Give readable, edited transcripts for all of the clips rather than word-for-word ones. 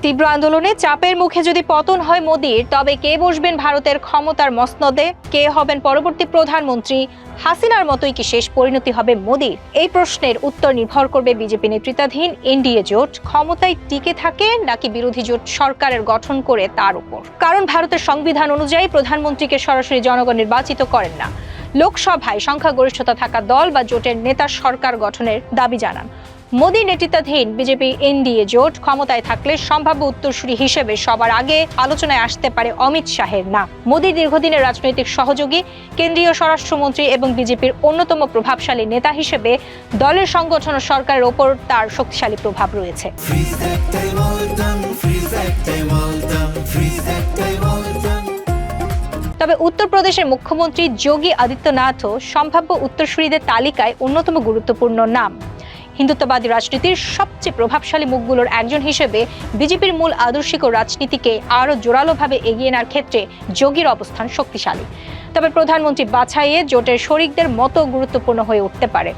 তীব্র আন্দোলনে চাপের মুখে যদি পতন হয় মোদির, তবে কে বসবেন ভারতের ক্ষমতার মসনদে? কে হবেন পরবর্তী প্রধানমন্ত্রী? হাসিনার মতোই কি শেষ পরিণতি হবে মোদির? এই প্রশ্নের উত্তর নির্ভর করবে বিজেপি নেতৃত্বাধীন এনডিএ জোট ক্ষমতায় টিকে থাকে নাকি বিরোধী জোট সরকারের গঠন করে তার উপর। কারণ ভারতের সংবিধান অনুযায়ী প্রধানমন্ত্রীকে সরাসরি জনগণ নির্বাচিত করেন না। লোকসভায় সংখ্যাগরিষ্ঠতা থাকা দল বা জোটের নেতা সরকার গঠনের দাবি জানান। মোদী নেতৃত্বাধীন বিজেপি এনডিএ জোট ক্ষমতায় থাকলে সম্ভাব্য উত্তরসূরি হিসেবে সবার আগে আলোচনায় আসতে পারে অমিত শাহের নাম। মোদীর দীর্ঘদিনের রাজনৈতিক সহযোগী, কেন্দ্রীয় স্বরাষ্ট্রমন্ত্রী এবং বিজেপির অন্যতম প্রভাবশালী নেতা হিসেবে দলের সংগঠন ও সরকারের ওপর তার শক্তিশালী প্রভাব রয়েছে। তবে উত্তরপ্রদেশের মুখ্যমন্ত্রী যোগী আদিত্যনাথও সম্ভাব্য উত্তরসূরিদের তালিকায় অন্যতম গুরুত্বপূর্ণ নাম। হিন্দুত্ববাদী রাজনীতির সবচেয়ে প্রভাবশালী মুখগুলোর একজন হিসেবে বিজেপির মূল আদর্শিক ও রাজনীতিকে আরও জোরালোভাবে এগিয়ে নেওয়ার ক্ষেত্রে যোগীর অবস্থান শক্তিশালী। তবে প্রধানমন্ত্রী বাছাইয়ে জোটের শরিকদের মতো গুরুত্বপূর্ণ হয়ে উঠতে পারে।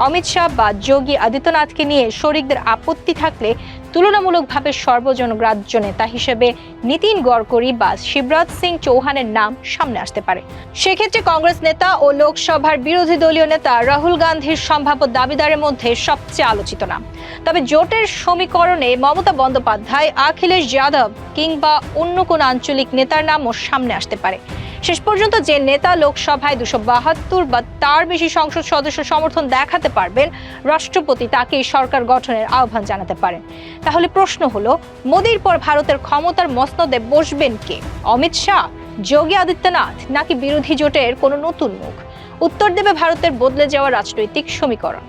অমিত শাহ বা যোগী আদিত্যনাথকে নিয়ে শরিকদের আপত্তি থাকলে তুলনামূলকভাবে সর্বজনগ্রাহ্য নেতা হিসেবে নীতিন গডকরি বা শিবরাজ সিং চৌহানের নাম সামনে আসতে পারে। সেক্ষেত্রে কংগ্রেস নেতা ও লোকসভার বিরোধী দলীয় নেতা রাহুল গান্ধীর সম্ভাব্য দাবিদারের মধ্যে সবচেয়ে আলোচিত নাম। তবে জোটের সমীকরণে মমতা বন্দ্যোপাধ্যায়, অখিলেশ যাদব কিংবা অন্য কোন আঞ্চলিক নেতার নামও সামনে আসতে পারে। শেষ পর্যন্ত যে নেতা লোকসভায় 272 বা তার বেশি সংসদ সদস্য সমর্থন দেখাতে পারবেন, রাষ্ট্রপতি তাকেই সরকার গঠনের আহ্বান জানাতে পারেন। তাহলে প্রশ্ন হলো, মোদির পর ভারতের ক্ষমতার মসনদে বসবেন কে? অমিত শাহ, যোগী আদিত্যনাথ নাকি বিরোধী জোটের কোনো নতুন মুখ? উত্তর দেবে ভারতের বদলে যাওয়া রাজনৈতিক সমীকরণ।